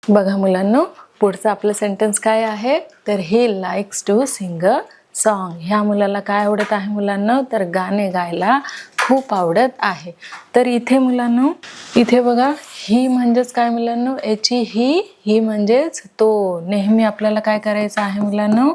बघा मुलांनो, पुढचं आपलं सेंटेन्स काय आहे तर he likes to sing a song. ह्या मुलाला काय आवडत आहे मुलांनो तर गाणे गायला खूप आवडत आहे. तर इथे मुलांनो, इथे बघा ही म्हणजेच काय मुलांनो, याची ही म्हणजेच तो. नेहमी आपल्याला काय करायचं आहे मुलांनो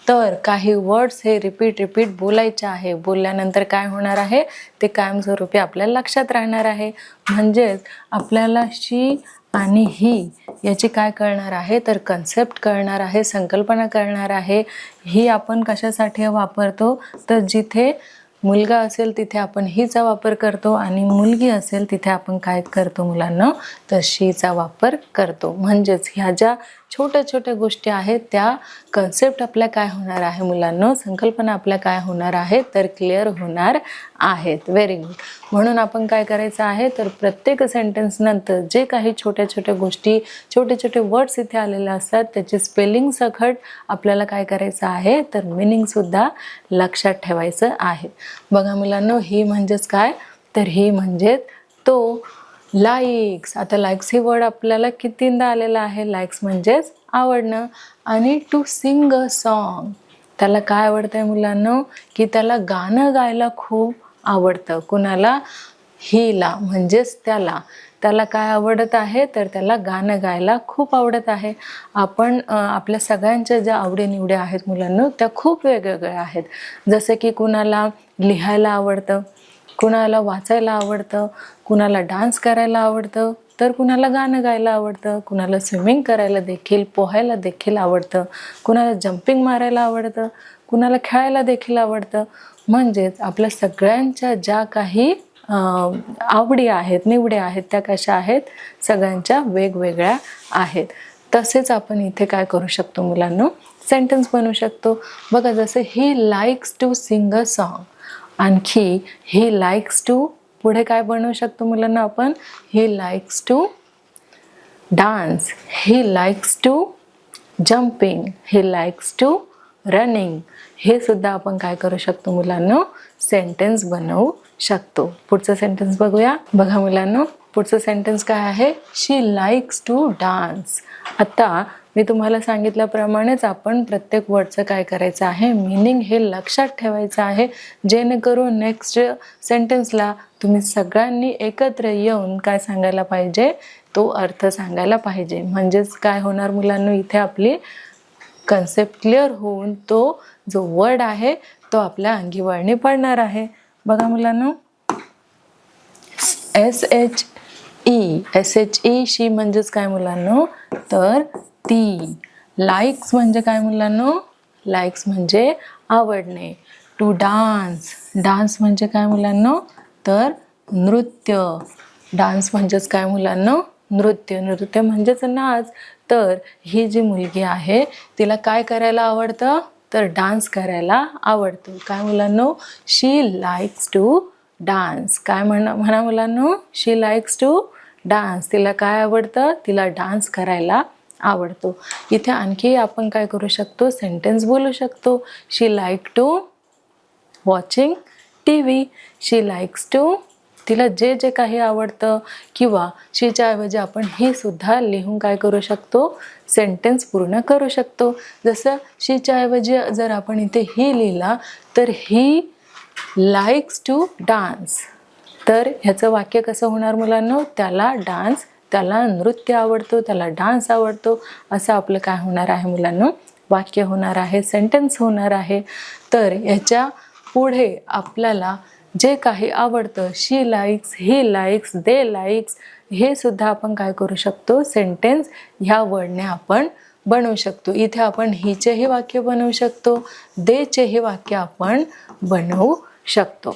तर काही वर्ड्स हे रिपीट बोलायचे आहे. बोलल्यानंतर काय होणार आहे ते कायमस्वरूपी आपल्याला लक्षात राहणार आहे. म्हणजेच आपल्याला शी आणि ही याची काय कळणार आहे तर कन्सेप्ट कळणार आहे, संकल्पना कळणार आहे. ही आपण कशासाठी वापरतो तर जिथे मुलगा असेल तिथे आपण हीचा वापर करतो आणि मुलगी असेल तिथे आपण काय करतो मुलांना तर शीचा वापर करतो. म्हणजेच ह्या ज्या छोट्या छोट्या गोष्टी आहेत त्या कन्सेप्ट आपल्या काय होणार आहे मुलांना, संकल्पना आपल्या काय होणार आहे तर क्लिअर होणार आहेत. Very good. म्हणून आपण काय करायचं आहे तर प्रत्येक सेंटेन्स नंतर जे काही छोट्या छोट्या गोष्टी, छोटे छोटे वर्ड्स इथे आलेले असतात त्याची स्पेलिंग सकट आपल्याला काय करायचं आहे तर मीनिंग सुद्धा लक्षात ठेवायचं आहे. बघा मुलांनो, ही म्हणजेच काय तर ही म्हणजेच तो. लाईक्स, आता लाईक्स हे वर्ड आपल्याला कितींदा आलेलं आहे. लाईक्स म्हणजेच आवडणं. आणि टू सिंग अ सॉन्ग, त्याला काय आवडतंय मुलांनो की त्याला गाणं गायला खूप आवडतं. कुणाला? हिला, म्हणजेच त्याला काय आवडत आहे तर त्याला गाणं गायला खूप आवडत आहे. आपण आपल्या सगळ्यांच्या ज्या आवडीनिवडी आहेत मुलांनो त्या खूप वेगवेगळ्या आहेत. जसं की कुणाला लिहायला आवडतं, कुणाला वाचायला आवडतं, कुणाला डान्स करायला आवडतं, तर कुणाला गाणं गायला आवडतं, कुणाला स्विमिंग करायला देखील, पोहायला देखील आवडतं, कुणाला जंपिंग मारायला आवडतं, कुणाला खेळायला देखील आवडतं. म्हणजेच आपल्या सगळ्यांच्या ज्या काही आवडी आहेत, निवडी आहेत त्या कशा आहेत सगळ्यांच्या वेगवेगळ्या आहेत. तसेच आपण इथे काय करू शकतो मुलांनो सेंटेन्स बनवू शकतो. बघा जसं he likes to sing a song. आणखी ही लाईक्स टू पुढे काय बनवू शकतो मुलांना आपण he likes to dance, he likes to jumping, he likes to running. हे सुद्धा आपण काय करू शकतो मुलांनो सेंटेन्स बनवू शकतो. पुढचं सेंटेन्स बघूया. बघा मुलांनो, पुढचं सेंटेन्स काय आहे शी लाईक्स टू डान्स. आता मी तुम्हाला सांगितल्याप्रमाणेच आपण प्रत्येक वर्डचं काय करायचं आहे मीनिंग हे लक्षात ठेवायचं आहे, जेणेकरून नेक्स्ट सेंटेन्सला तुम्ही सगळ्यांनी एकत्र येऊन काय सांगायला पाहिजे तो अर्थ सांगायला पाहिजे. म्हणजेच काय होणार मुलांनो इथे आपली कन्सेप्ट क्लिअर होऊन तो जो वर्ड आहे तो आपल्या अंगी वळणी पडणार आहे. बघा मुलांनो, SHE शी म्हणजेच काय मुलांनो तर ती. लाईक्स म्हणजे काय मुलांनो, लाईक्स म्हणजे आवडणे. टू डान्स, डान्स म्हणजे काय मुलांनो तर नृत्य. डान्स म्हणजेच काय मुलांनो नृत्य. नृत्य म्हणजेच नाच. तर ही जी मुलगी आहे तिला काय करायला आवडतं तर डान्स करायला आवडतं. काय मुलांनो शी लाईक्स टू डान्स. काय म्हणा मुलांनो शी लाईक्स टू डान्स. तिला काय आवडतं तिला डान्स करायला आवडतो. इथे आणखी आपण काय करू शकतो सेंटेन्स बोलू शकतो. She like to watching TV. She likes to, तिला जे जे काही आवडतं. किंवा शीच्या ऐवजी आपण ही सुद्धा लिहून काय करू शकतो सेंटेन्स पूर्ण करू शकतो. जसं शीच्या ऐवजी जर आपण इथे ही लिहिला तर ही लाईक्स टू डान्स. तर ह्याचं वाक्य कसं होणार मुलांनो त्याला नृत्य आवडतो, त्याला डान्स आवडतो असं आपलं काय होणार आहे मुलांनो वाक्य होणार आहे, सेंटेन्स होणार आहे. तर ह्याच्या पुढे आपल्याला जे काही आवडतं शी likes, he likes, they likes हे सुद्धा आपण काय करू शकतो सेंटेन्स ह्या वर्डने आपण बनवू शकतो. इथे आपण हिचेही वाक्य बनवू शकतो, देचेही वाक्य आपण बनवू शकतो.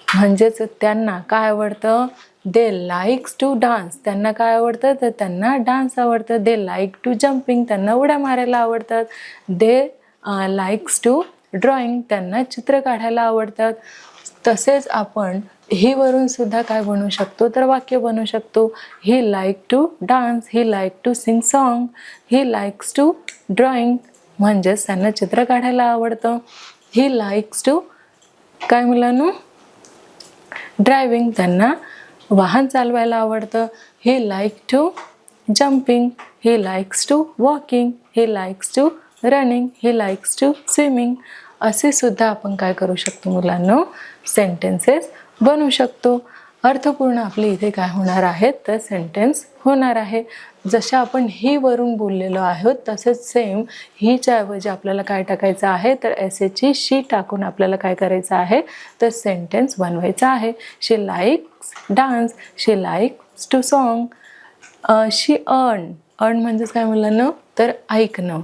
म्हणजेच त्यांना काय आवडतं दे लाईक्स टू डान्स. त्यांना काय आवडतं तर त्यांना डान्स आवडतं. दे लाईक टू जम्पिंग, त्यांना उड्या मारायला आवडतात. दे लाईक्स टू ड्रॉइंग, त्यांना चित्र काढायला आवडतात. तसेच आपण ही वरून सुद्धा काय बनवू शकतो तर वाक्य बनवू शकतो. He like to dance, he like to sing song, he likes to drawing म्हणजेच त्यांना चित्र काढायला आवडतं. ही लाईक्स टू काय मुलांनो ड्रायव्हिंग, त्यांना वाहन चालवायला आवडतं. He like to jumping, he likes to walking, he likes to running, he likes to swimming. असे सुद्धा आपण काय करू शकतो मुलांनो, सेंटेन्सेस बनवू शकतो. अर्थपूर्ण आपले इथे काय होणार आहेत तर सेंटेन्स होणार आहे. जशा आपण ही वरून बोललेलो आहोत तसेच सेम हीच्या ऐवजी आपल्याला काय टाकायचं आहे तर एसची शी टाकून आपल्याला काय करायचं आहे तर सेंटेन्स बनवायचा आहे. She likes dance, she likes to song. She earn म्हणजेच काय मुलांना तर ऐकणं.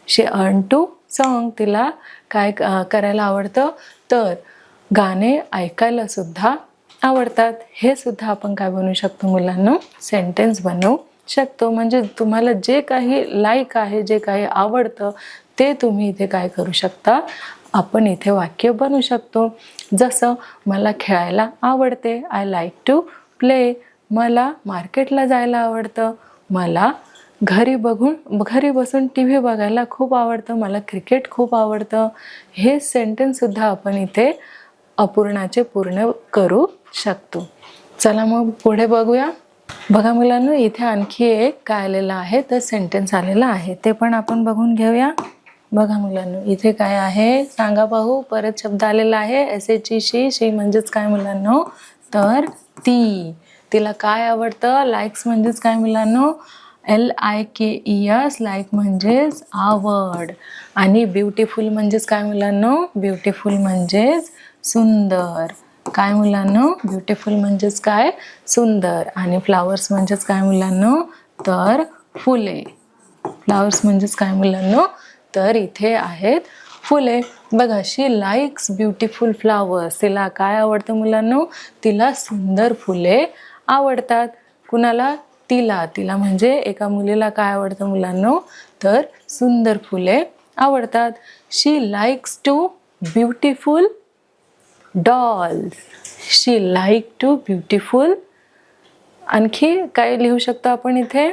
शी अर्न टू सॉन्ग, तिला काय करायला आवडतं तर गाणे ऐकायला सुद्धा आवडतात. हे सुद्धा आपण काय बनवू शकतो मुलांना सेंटेन्स बनवू शकतो. म्हणजे तुम्हाला जे काही लाईक आहे, जे काही आवडतं ते तुम्ही इथे काय करू शकता, आपण इथे वाक्य बनवू शकतो. जसं मला खेळायला आवडते, आय लाईक टू प्ले. मला मार्केटला जायला आवडतं, मला घरी बसून टी व्ही बघायला खूप आवडतं, मला क्रिकेट खूप आवडतं. हे सेंटेन्ससुद्धा आपण इथे अपूर्णाचे पूर्ण करू शकतो. चला मग पुढे बघूया. बघा मुलांनो, इथे आणखी एक काय आलेलं आहे तर सेंटेन्स आलेला आहे, ते पण आपण बघून घेऊया. बघा मुलांनो, इथे काय आहे सांगा पाहू. परत शब्द आलेला आहे एसची शी. शी म्हणजेच काय मुलांनो तर ती, तिला काय आवडतं. लाईक्स म्हणजेच काय मुलांनो LIKES, लाईक म्हणजेच आवड. आणि ब्युटिफुल म्हणजेच काय मुलांनो, ब्युटिफुल म्हणजेच सुंदर. काय मुलांनो, ब्युटिफुल म्हणजेच काय सुंदर. आणि फ्लावर्स म्हणजेच काय मुलांनो तर फुले. फ्लावर्स म्हणजेच काय मुलांनो तर इथे आहेत फुले. बघा, शी लाईक्स ब्युटिफुल फ्लावर्स. तिला काय आवडतं मुलांनो, तिला सुंदर फुले आवडतात. कुणाला, तिला म्हणजे एका मुलीला काय आवडतं मुलांनो तर सुंदर फुले आवडतात. She likes to beautiful dolls. She like to beautiful. आणखी काय लिहू शकतो आपण इथे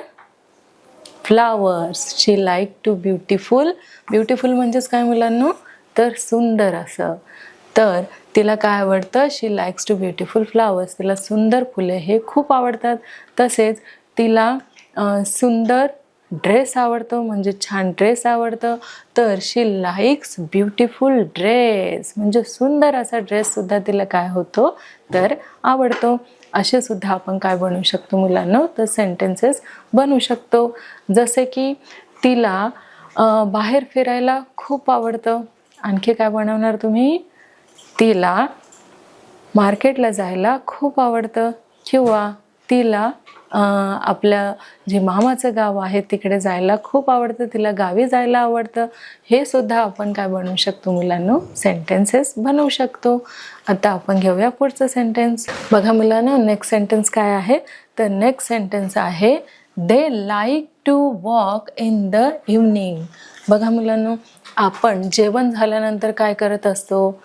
flowers. She like to beautiful. Beautiful म्हणजेच काय मुलांनो तर सुंदर असं. तर तिला काय आवडतं, शी लाईक्स टू ब्युटिफुल फ्लावर्स. तिला सुंदर फुले हे खूप आवडतात. तसेच तिला सुंदर ड्रेस आवडतो, म्हणजे छान ड्रेस आवडतं. तर शी लाईक्स ब्युटिफुल ड्रेस, म्हणजे सुंदर असा ड्रेससुद्धा तिला काय होतो तर आवडतो. असे सुद्धा आपण काय बनवू शकतो मुलांनो तर सेंटेन्सेस बनवू शकतो. जसे की तिला बाहेर फिरायला खूप आवडतं. आणखी काय बनवणार तुम्ही, तिला मार्केटला जायला खूप आवडतं. किंवा तिला आपल्या जे मामाचं गाव आहे तिकडे जायला खूप आवडतं, तिला गावी जायला आवडतं. हे सुद्धा आपण काय बनवू शकतो मुलांनो सेंटेन्सेस बनवू शकतो. आता आपण घेऊया पुढचं सेंटेन्स. बघा मुलांनो, नेक्स्ट सेंटेन्स काय आहे तर नेक्स्ट सेंटेन्स आहे they like to walk in the evening. बघा मुलांनो, आपण जेवण झाल्यानंतर काय करत असतो,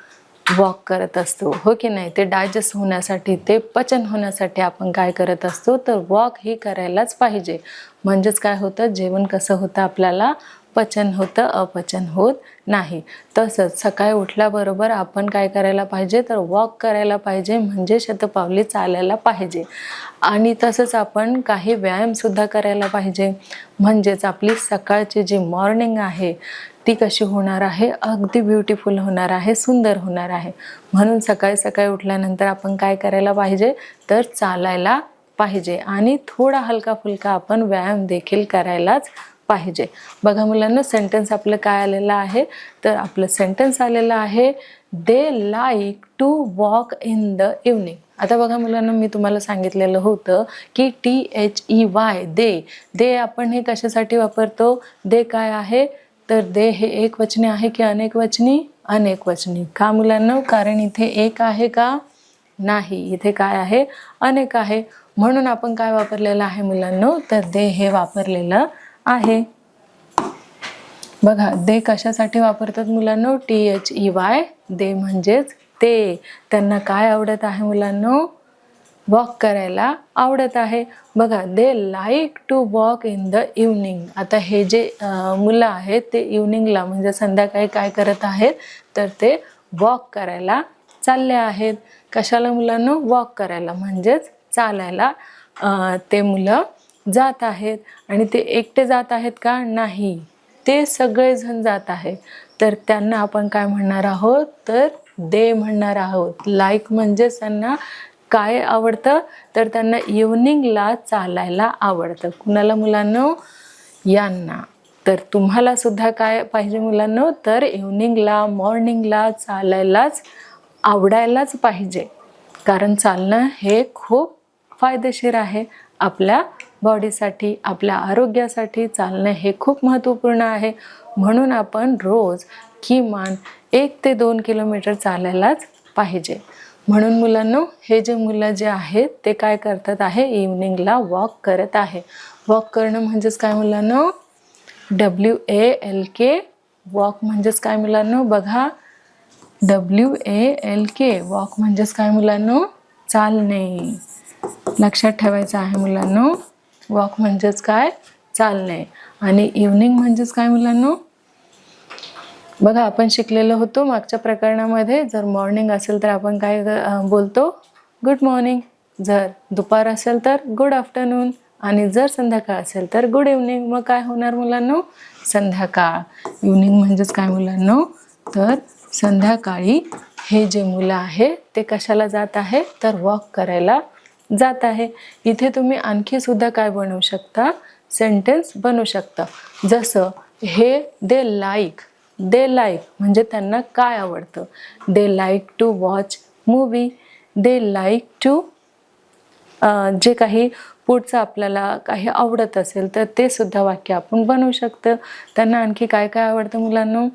वॉक करत असतो, हो की नाही. ते डायजेस्ट होण्यासाठी, ते पचन होण्यासाठी आपण काय करत असतो तर वॉक ही करायलाच पाहिजे. म्हणजेच काय होतं, जेवण कसं होतं आपल्याला पचन होतं, अपचन होत नाही. तसंच सकाळी उठल्याबरोबर आपण काय करायला पाहिजे तर वॉक करायला पाहिजे, म्हणजे शतपावली चालायला पाहिजे. आणि तसंच आपण काही व्यायामसुद्धा करायला पाहिजे. म्हणजेच आपली सकाळची जी मॉर्निंग आहे ती कशी होणार आहे, अगदी ब्युटिफुल होणार आहे, सुंदर होणार आहे. म्हणून सकाळी सकाळी उठल्यानंतर आपण काय करायला पाहिजे तर चालायला पाहिजे. आणि थोडा हलका फुलका आपण व्यायाम देखील करायलाच पाहिजे. बघा मुलांना, सेंटेन्स आपलं काय आलेलं आहे तर आपलं सेंटेन्स आलेलं आहे they like to walk in the evening. आता बघा मुलांना, मी तुम्हाला सांगितलेलं होतं की THEY दे आपण हे कशासाठी वापरतो. दे काय आहे तर दे हे एकवचनी आहे की अनेकवचनी, अनेकवचनी. का मुलांना, कारण इथे एक आहे का नाही, इथे काय आहे अनेक आहे. म्हणून आपण काय वापरलेलं आहे मुलांना तर दे हे वापरलेलं आहे. बघा, दे कशासाठी वापरतात मुलांनो THEY. दे म्हणजेच ते, त्यांना काय आवडत आहे मुलांनो वॉक करायला आवडत आहे. बघा, they like to walk in the evening. आता हे जे मुलं आहेत ते इव्हनिंगला म्हणजे संध्याकाळी काय करत आहेत तर ते वॉक करायला चालले आहेत. कशाला मुलांनो, वॉक करायला म्हणजेच चालायला ते मुलं जात आहेत आणि ते एकटे जात आहेत का? नाही, ते सगळेजण जात आहेत. तर त्यांना आपण काय म्हणणार आहोत? तर दे म्हणणार आहोत. लाईक म्हणजेच त्यांना काय आवडतं? तर त्यांना इव्हनिंगला चालायला आवडतं. कुणाला मुलांनो? यांना. तर तुम्हाला सुद्धा काय पाहिजे मुलांनो? तर इव्हनिंगला मॉर्निंगला चालायलाच आवडायलाच पाहिजे. कारण चालणं हे खूप फायदेशीर आहे आपल्या बॉडीसाठी, आपल्या आरोग्यासाठी. चालणं हे खूप महत्त्वपूर्ण आहे. म्हणून आपण रोज किमान 1 ते 2 किलोमीटर चालायलाच पाहिजे. म्हणून मुलांनो, हे जे मुलं जे आहेत ते काय करतात आहे? इव्हनिंगला वॉक करत आहे. वॉक करणं म्हणजेच काय मुलांनो? WALK. वॉक म्हणजेच काय मुलांनो? बघा, WALK. वॉक म्हणजेच काय मुलांनो? चालणे. लक्षात ठेवायचं आहे मुलांनो. वॉक म्हणजेच काय? चालणे. आणि इव्हनिंग म्हणजेच काय मुलांनो? बघा, आपण शिकलेलो होतो मागच्या प्रकरणामध्ये. जर मॉर्निंग असेल तर आपण काय बोलतो? Good morning. जर दुपार असेल तर गुड आफ्टरनून. आणि जर संध्याकाळ असेल तर गुड इव्हनिंग. मग काय होणार मुलांनो? संध्याकाळ. इव्हनिंग म्हणजेच काय मुलांनो? तर संध्याकाळी हे जे मुलं आहे ते कशाला जात आहे? तर वॉक करायला जात आहे. इथे तुम्ही आणखी सुद्धा काय बनवू शकता? सेंटेन्स बनवू शकता. जसं हे दे लाईक. दे लाईक म्हणजे त्यांना काय आवडतं? They like to watch movie. They like to जे काही पुढचं आपल्याला काही आवडत असेल तर ते सुद्धा वाक्य आपण बनवू शकतो. त्यांना आणखी काय काय आवडतं मुलांनो?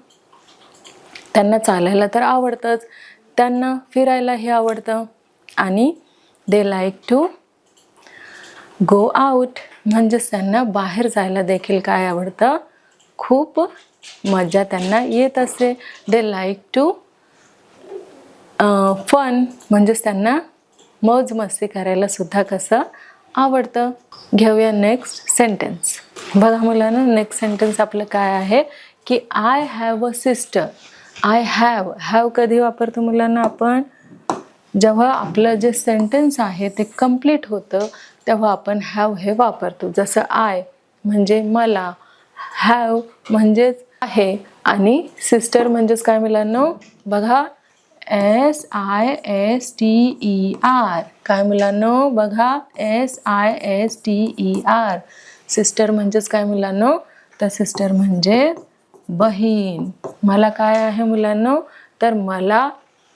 त्यांना चालायला तर आवडतंच, त्यांना फिरायलाही आवडतं. आणि they like to go out म्हणजेच त्यांना बाहेर जायला देखील काय आवडतं? खूप मजा त्यांना येत असते. दे लाईक टू फन म्हणजेच त्यांना मौज मस्ती करायला सुद्धा कसं आवडतं. घेऊया नेक्स्ट सेंटेन्स. बघा मुलांना, नेक्स्ट सेंटेन्स आपलं काय आहे की I have a sister. I have कधी वापरतो मुलांना आपण? जेव्हा आपलं जे सेंटेन्स आहे ते कंप्लीट होतं तेव्हा आपण हॅव हे वापरतो. जसं आय म्हणजे मला, हॅव म्हणजेच आहे, आणि सिस्टर म्हणजेच काय मुलांनो? बघा, SISTER. काय मुलांनो? बघा, SISTER. सिस्टर म्हणजेच काय मुलांनो? तर सिस्टर म्हणजे बहीण. मला काय आहे मुलांनो? तर मला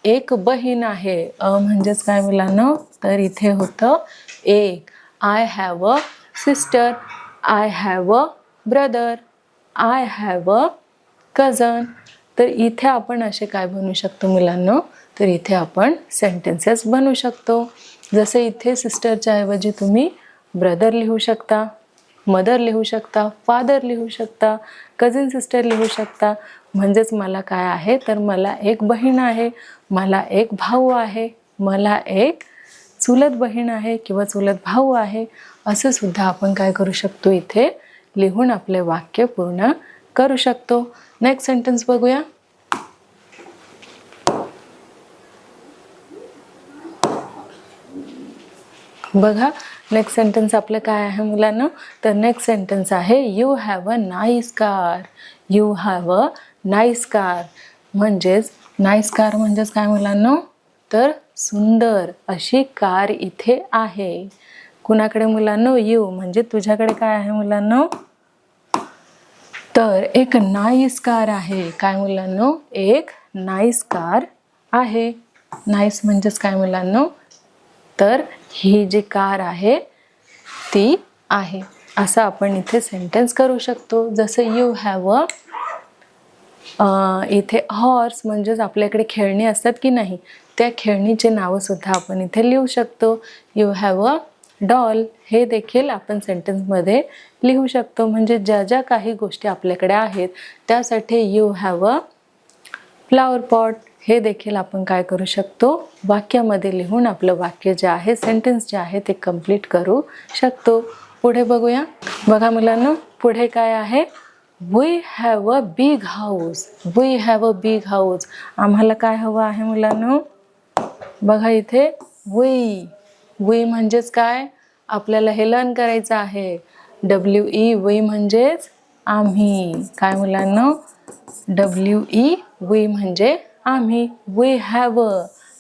एक बहीण आहे. म्हणजेच काय मुलांनो? तर इथे होतं एक. I have a sister. I have a brother. I have a कझन. तर इथे आपण असे काय बनवू शकतो मुलांनो? तर इथे आपण सेंटेन्सेस बनवू शकतो. जसं इथे सिस्टरच्या ऐवजी तुम्ही ब्रदर लिहू शकता, मदर लिहू शकता, फादर लिहू शकता, कझिन सिस्टर लिहू शकता. म्हणजेच मला काय आहे? तर मला एक बहीण आहे, मला एक भाऊ आहे, मला एक चुलत बहीण आहे किंवा चुलत भाऊ आहे. असं सुद्धा आपण काय करू शकतो? इथे लिहून आपले वाक्य पूर्ण करू शकतो. नेक्स्ट सेंटेन्स बघूया. बघा, नेक्स्ट सेंटेन्स आपलं काय आहे मुलांना? तर नेक्स्ट सेंटेन्स आहे you have a nice car. You have a nice car म्हणजेच नाईस कार म्हणजेच काय मुलांना? तर सुंदर अशी कार इथे आहे. कुणाकडे मुलांनो? यू म्हणजे तुझ्याकडे काय आहे मुलांनो? तर एक नाईस कार आहे. काय मुलांनो? एक नाईस कार आहे. नाईस म्हणजेच काय मुलांनो? तर ही जी कार आहे ती आहे. असं आपण इथे सेंटेन्स करू शकतो. जसं यू हॅव अ इथे हॉर्स म्हणजेच आपल्याकडे खेळणी असतात की नाही, त्या खेळणीचे नावं सुद्धा आपण इथे लिहू शकतो. यू हॅव अ डॉल हे देखील आपण सेंटेन्समध्ये लिहू शकतो. म्हणजे ज्या ज्या काही गोष्टी आपल्याकडे आहेत त्यासाठी you have a flower pot हे देखील आपण काय करू शकतो? वाक्यामध्ये लिहून आपलं वाक्य जे आहे, सेंटेन्स जे आहे ते कंप्लीट करू शकतो. पुढे बघूया. बघा मुलांना, पुढे काय आहे? We have a big house. We have a big house. आम्हाला काय हवं आहे मुलांनो? बघा इथे वी. वी म्हणजेच काय? आपल्याला हे लर्न करायचं आहे. WE वी म्हणजेच आम्ही. काय मुलांनो? WE वी म्हणजे आम्ही. We have.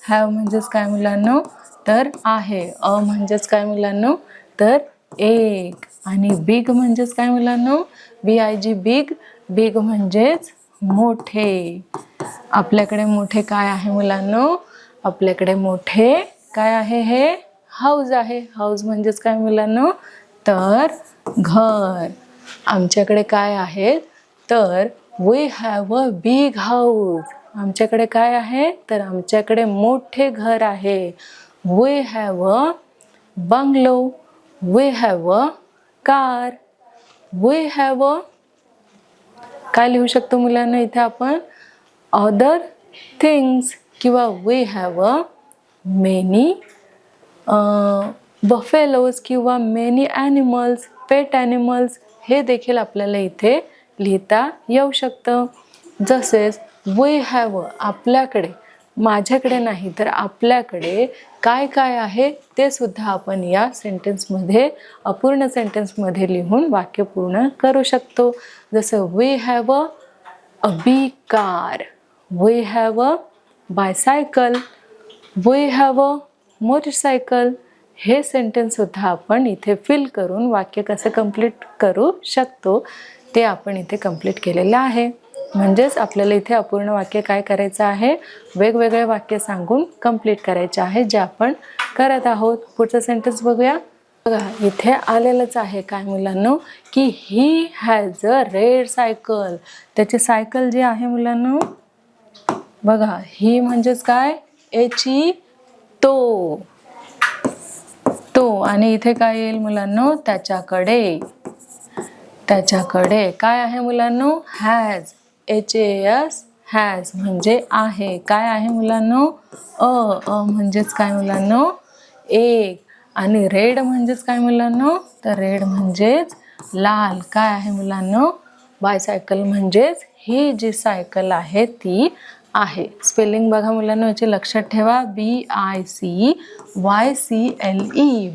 हॅव म्हणजेच काय मुलांनो? तर आहे. म्हणजेच काय मुलांनो? तर एक. आणि बिग म्हणजेच काय मुलांनो? BIG big. बिग म्हणजेच मोठे. आपल्याकडे मोठे काय आहे मुलांनो? आपल्याकडे मोठे काय आहे? हे हाऊस आहे. हाऊस म्हणजेच काय मुलांनो? तर घर. आमच्याकडे काय आहे? तर we have a big house. आमच्याकडे काय आहे? तर आमच्याकडे मोठे घर आहे. We have a bungalow. We have a car. We have a काय लिहू शकतो मुलांना इथे आपण? Other things. किंवा we have a many buffaloes किंवा मेनी ॲनिमल्स, पेट ॲनिमल्स हे देखील आपल्याला इथे लिहिता येऊ शकतं. जसेच वी हॅव आपल्याकडे, माझ्याकडे नाही तर आपल्याकडे काय काय आहे ते सुद्धा आपण या सेंटेन्समध्ये, अपूर्ण सेंटेन्समध्ये लिहून वाक्य पूर्ण करू शकतो. जसं we have a big car. We have a bicycle. We have a motorcycle. हे सेंटेन्स सुद्धा आपण इथे फिल करून वाक्य कसं कंप्लीट करू शकतो ते आपण इथे कंप्लीट केलेलं आहे. म्हणजेच आपल्याला इथे अपूर्ण वाक्य काय करायचं आहे? वेगवेगळे वाक्य सांगून कंप्लीट करायचे आहे, जे आपण करत आहोत. पुढचं सेंटेन्स बघूया. बघा इथे आलेलंच आहे काय मुलांनो? की ही हॅज अ रेड सायकल. त्याची सायकल जी आहे मुलांनो, बघा ही म्हणजेच काय? एची तो. तो. आणि इथे काय येईल मुलांनो? त्याच्याकडे. त्याच्याकडे काय आहे मुलांनो? हॅज. HAS हॅज म्हणजे आहे. काय आहे मुलांनो? म्हणजेच काय मुलांनो? एक. आणि रेड म्हणजेच काय मुलांनो? तर रेड म्हणजेच लाल. काय आहे मुलांनो? बायसायकल म्हणजेच ही जी सायकल आहे ती आहे. स्पेलिंग बघा मुलांनो, याची लक्षात ठेवा. BICYCLE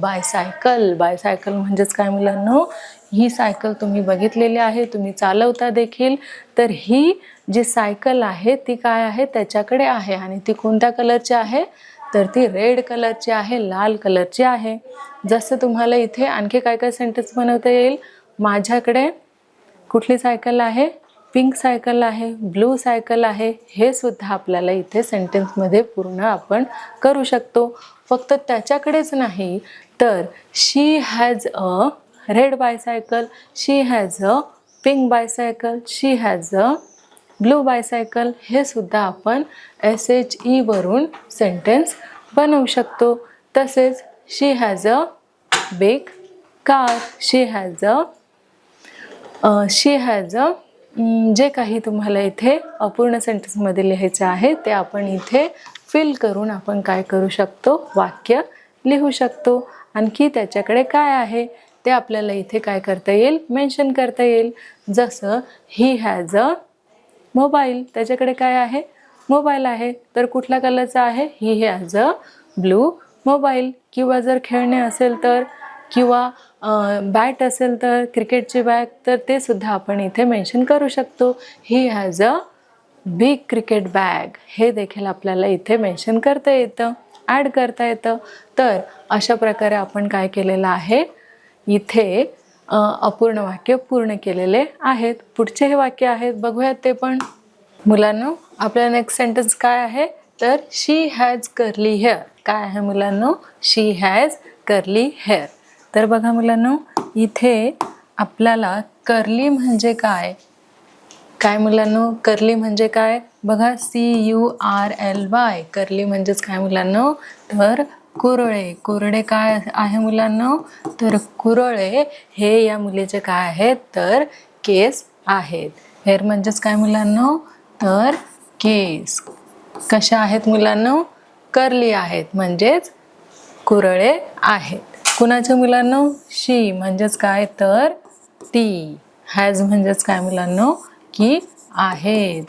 bicycle. बायसायकल म्हणजेच काय मुलांनो? ही सायकल तुम्ही बघितलेली आहे, तुम्ही चालवता देखील. तर ही जी सायकल आहे ती काय आहे? त्याच्याकडे आहे. आणि ती कोणत्या कलरची आहे? तर ती रेड कलरची आहे, लाल कलरची आहे. जसं तुम्हाला इथे आणखी काय काय सेंटेन्स बनवता येईल? माझ्याकडे कुठली सायकल आहे? पिंक सायकल आहे, ब्लू सायकल आहे. हे सुद्धा आपल्याला इथे सेंटेन्समध्ये पूर्ण आपण करू शकतो. फक्त त्याच्याकडेच नाही तर she has a red bicycle, she has a pink bicycle, she has a blue bicycle हे सुद्धा आपण SHE वरून सेंटेन्स बनवू शकतो. तसेच she has a big car. She has a जे काही तुम्हाला इथे अपूर्ण सेंटेन्समध्ये लिहायचं आहे ते आपण इथे फिल करून आपण काय करू शकतो? वाक्य लिहू शकतो. आणखी त्याच्याकडे काय आहे ते आपल्याला इथे काय करता येईल? मेन्शन करता येईल. जसं ही हॅज अ मोबाईल. त्याच्याकडे काय आहे? मोबाईल आहे. तर कुठल्या कलरचा आहे? ही हॅज अ ब्लू मोबाईल. किंवा जर खेळणे असेल तर, किंवा बॅट असेल तर, क्रिकेटची बॅट, तर ते सुद्धा आपण इथे मेन्शन करू शकतो. ही has a big cricket bag. हे देखील आपल्याला इथे मेन्शन करता येतं, ॲड करता येतं. तर अशा प्रकारे आपण काय केलेलं आहे? इथे अपूर्ण वाक्य पूर्ण केलेले आहेत. पुढचे हे वाक्य आहेत, बघूयात ते पण. मुलांनो, आपला नेक्स्ट सेंटेन्स काय आहे? तर शी हॅज कर्ली हेअर. काय आहे मुलांनो? शी हॅज कर्ली हेअर. तर बघा मुलांनो, इथे आपल्याला कर्ली म्हणजे काय? काय मुलांनो? कर्ली म्हणजे काय? बघा CURLY. कर्ली म्हणजेच काय मुलांनो? तर कुरळे. कुरळे काय आहे मुलांनो? तर कुरळे हे या मुलीचे काय आहेत? तर केस आहेत. हेअर म्हणजेच काय मुलांनो? तर केस. कशा आहेत मुलांनो? कर्ली आहेत, म्हणजेच कुरळे आहेत. कुणाच्या मुलांनो? शी म्हणजेच काय? तर ती. हॅज म्हणजेच काय मुलांनो? की आहेत.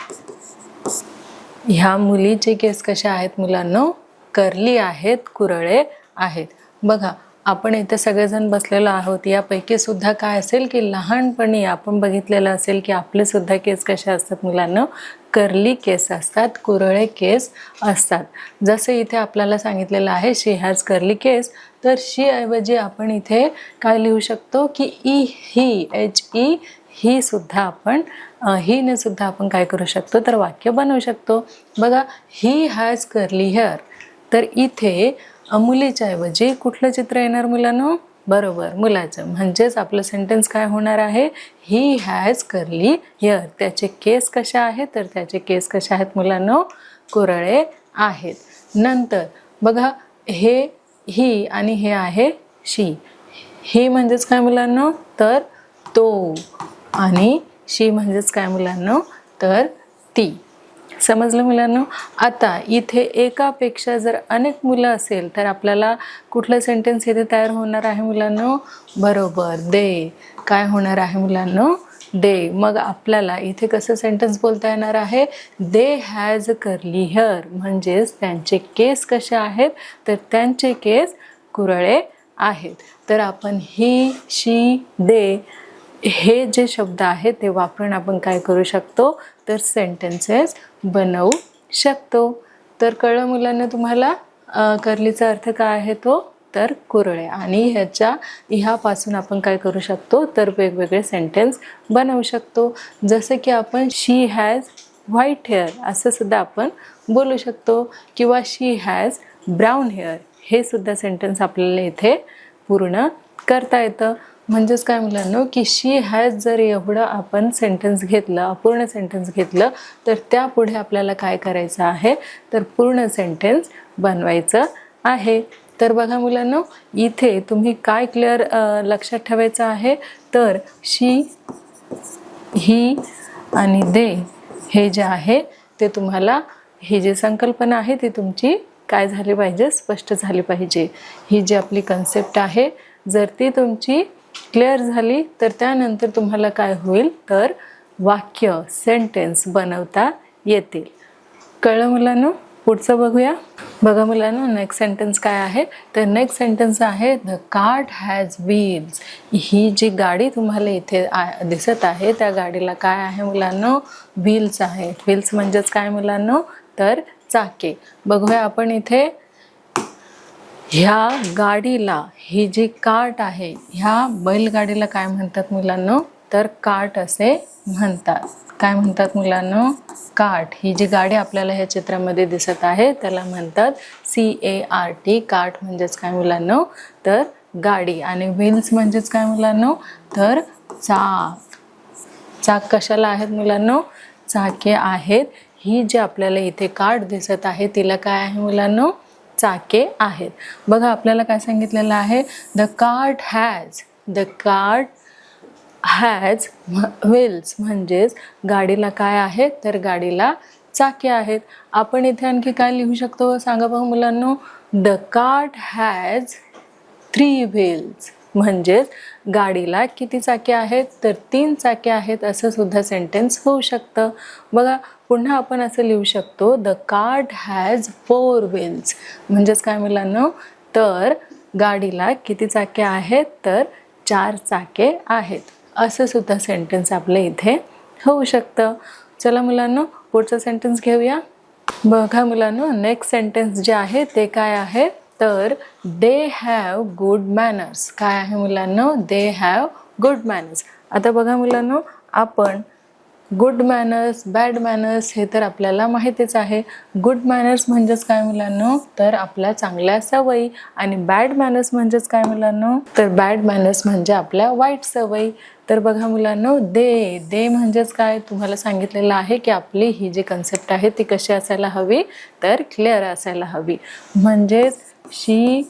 ह्या मुलीचे केस कशा आहेत मुलांनो? कर्ली आहेत, कुरळे आहेत. बघा आपण इथे सगळेजण बसलेलो आहोत, यापैकी सुद्धा काय असेल की लहानपणी आपण बघितलेलं असेल की आपले सुद्धा केस कसे असतात मुलांना, कर्ली केस असतात, कुरळे केस असतात. जसं इथे आपल्याला सांगितलेलं आहे शी हॅज कर्ली केस, तर शी ऐवजी आपण इथे काय लिहू शकतो की ही HE ही सुद्धा आपण हीने सुद्धा आपण काय करू शकतो तर वाक्य बनवू शकतो. बघा, ही हॅज कर्ली हेअर, तर इथे मुलीच्या ऐवजी कुठलं चित्र येणार मुलांनो? बरोबर, मुलाचं. म्हणजेच आपलं सेंटेन्स काय होणार आहे, ही हॅज कर्ली हेअर. त्याचे केस कशा आहेत तर त्याचे केस कशा आहेत मुलांनो? कुरळे आहेत. नंतर बघा, हे ही आणि हे आहे शी. ही म्हणजेच काय मुलांनो तर तो, आणि शी म्हणजेच काय मुलांनो तर ती. समजलं मुलांनो? आता इथे एकापेक्षा जर अनेक मुलं असेल तर आपल्याला कुठलं सेंटेन्स इथे तयार होणार आहे मुलांनो? बरोबर, दे. काय होणार आहे मुलांनो? दे. मग आपल्याला इथे कसं सेंटेन्स बोलता येणार आहे? दे हॅज कर्ली हेअर, म्हणजेच त्यांचे केस कसे आहेत तर त्यांचे केस कुरळे आहेत. तर आपण ही, शी, दे हे जे शब्द आहेत ते वापरून आपण काय करू शकतो तर सेंटेन्सेस बनवू शकतो. तर कळलं मुलांना तुम्हाला कर्लीचा अर्थ काय आहे तो? तर कुरळे. आणि ह्यापासून आपण काय करू शकतो तर वेगवेगळे सेंटेन्स बनवू शकतो. जसं की आपण शी हॅज व्हाईट हेअर असं सुद्धा आपण बोलू शकतो, किंवा शी हॅज ब्राऊन हेअर हे सुद्धा सेंटेन्स आपल्याला इथे पूर्ण करता येतं. म्हणजेच काय मुलांनो की शी हॅज जर एवढं आपण सेंटेन्स घेतलं, अपूर्ण सेंटेन्स घेतलं, तर त्यापुढे आपल्याला काय करायचं आहे तर पूर्ण सेंटेन्स बनवायचं आहे. तर बघा मुलांनो, इथे तुम्ही काय क्लिअर लक्षात ठेवायचं आहे तर शी, ही आणि दे हे जे आहे ते तुम्हाला, ही जी संकल्पना आहे ती तुमची काय झाली पाहिजे? स्पष्ट झाली पाहिजे. ही जी आपली कन्सेप्ट आहे जर ती तुमची क्लिअर झाली तर त्यानंतर तुम्हाला काय होईल तर वाक्य, सेंटेन्स बनवता येतील. कळलं मुलांनो? पुढचं बघूया. बघा मुलांनो, नेक्स्ट सेंटेन्स काय आहे तर नेक्स्ट सेंटेन्स आहे द कार्ट हॅज व्हील्स. ही जी गाडी तुम्हाला इथे दिसत आहे त्या गाडीला काय आहे मुलांनो? व्हील्स आहे. व्हील्स म्हणजेच काय मुलांनो तर चाके. बघूया आपण इथे, ह्या गाडीला, ही जी कार्ट आहे ह्या बैलगाडीला काय म्हणतात मुलांनो तर कार्ट असे म्हणतात. काय म्हणतात मुलांनो? कार्ट. ही जी गाडी आपल्याला ह्या चित्रामध्ये दिसत आहे त्याला म्हणतात CART. कार्ट म्हणजेच काय मुलांनो तर गाडी. आणि व्हील्स म्हणजेच काय मुलांनो तर चाक. चाक कशाला आहेत मुलांनो? चाके आहेत. ही जी आपल्याला इथे कार्ट दिसत आहे तिला काय आहे मुलांनो? चाके आहेत. बघा, आपल्याला काय सांगितलेलं आहे द कार्ट हॅज व्हील्स, म्हणजेच गाडीला काय आहे तर गाडीला चाके आहेत. आपण इथे आणखी काय लिहू शकतो सांगा बघा मुलांनो? द कार्ट हॅज 3 व्हील्स, म्हणजेच गाडीला किती चाके आहेत तर 3 चाके आहेत असं सुद्धा सेंटेन्स होऊ शकतं. बघा, पुन्हा आपण असं लिहू शकतो द कार्ट हॅज 4 व्हील्स, म्हणजेच काय मुलांनो तर गाडीला किती चाके आहेत तर 4 चाके आहेत असं सुद्धा सेंटेन्स आपल्या इथे होऊ शकतं. चला मुलांनो, पुढचं सेंटेन्स घेऊया. बघा मुलांनो, नेक्स्ट सेंटेन्स जे आहे ते काय आहे तर दे हॅव गुड मॅनर्स. काय आहे मुलांनो? They have good manners. आता बघा मुलांनो, आपण गुड मॅनर्स, बॅड मॅनर्स हे तर आपल्याला माहितीच आहे. गुड मॅनर्स म्हणजेच काय मुलांनो तर आपल्या चांगल्या सवयी, आणि बॅड मॅनर्स म्हणजेच काय मुलांनो तर बॅड मॅनर्स म्हणजे आपल्या वाईट सवयी. तर बघा मुलांनो, दे म्हणजेच काय तुम्हाला सांगितलेलं आहे की आपली ही जी कन्सेप्ट आहे ती कशी असायला हवी तर क्लिअर असायला हवी. म्हणजेच शी,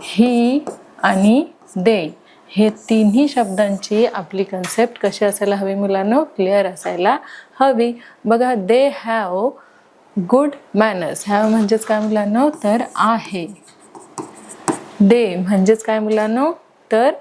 ही आणि दे हे तिन्ही शब्दांची आपली कन्सेप्ट कशी असायला हवी मुलांनो? क्लिअर असायला हवी. बघा, they have good manners. Have म्हणजेच काय मुलांनो तर आहे. दे म्हणजेच काय मुलांनो तर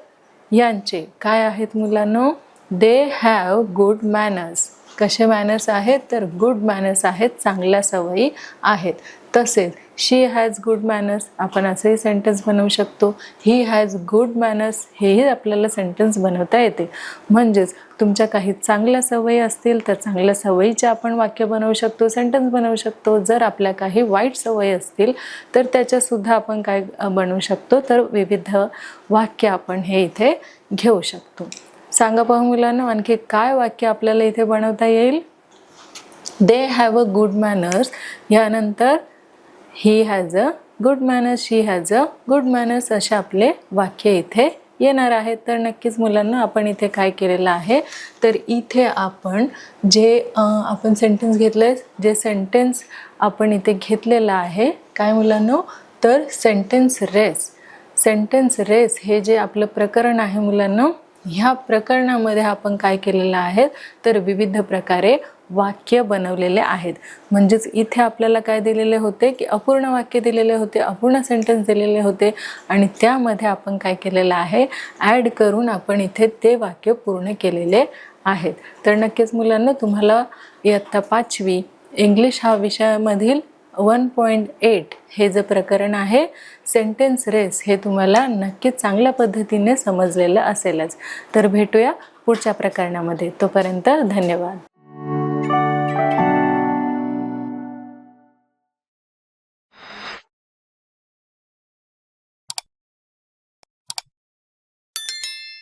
यांचे काय आहेत मुलांनो? They have good manners. कसे मॅनर्स आहेत, तर गुड मॅनर्स आहेत, चांगल्या सवयी आहेत. तसेच शी हॅज गुड मॅनर्स आपण असंही सेंटेन्स बनवू शकतो. ही हॅज गुड मॅनर्स हेही आपल्याला सेंटेन्स बनवता येते. म्हणजेच तुमच्या काही चांगल्या सवयी असतील तर चांगल्या सवयीचे आपण वाक्य बनवू शकतो, सेंटेन्स बनवू शकतो. जर आपल्या काही वाईट सवयी असतील तर त्याच्यासुद्धा आपण काय बनवू शकतो, तर विविध वाक्य आपण हे इथे घेऊ शकतो. सांगा पाहू मुलांना आणखी काय वाक्य आपल्याला इथे बनवता येईल. They have a good manners यानंतर he has a good manners, she has a good manners असे आपले वाक्य इथे येणार आहेत. तर नक्कीच मुलांना आपण इथे काय केलेलं आहे, तर इथे आपण जे आपण सेंटेन्स घेतलं जे सेंटेन्स आपण इथे घेतलेलं आहे काय मुलांनो, तर सेंटेन्स रेस हे जे आपलं प्रकरण आहे मुलांनो, ह्या प्रकरणामध्ये आपण काय केलेलं आहे, तर विविध प्रकारे वाक्य बनवलेले आहेत. म्हणजेच इथे आपल्याला काय दिलेले होते की अपूर्ण वाक्य दिलेले होते, अपूर्ण सेंटेन्स दिलेले होते आणि त्यामध्ये आपण काय केलेलं आहे, ॲड करून आपण इथे ते वाक्य पूर्ण केलेले आहेत. तर नक्कीच मुलांना तुम्हाला इयत्ता 5वी इंग्लिश हा विषयामधील 1.8 हे जे प्रकरण आहे सेंटेन्स रेस हे तुम्हाला नक्कीच चांगल्या पद्धतीने समजलेलं असेलच. तर भेटूया पुढच्या प्रकरणामध्ये. तोपर्यंत धन्यवाद.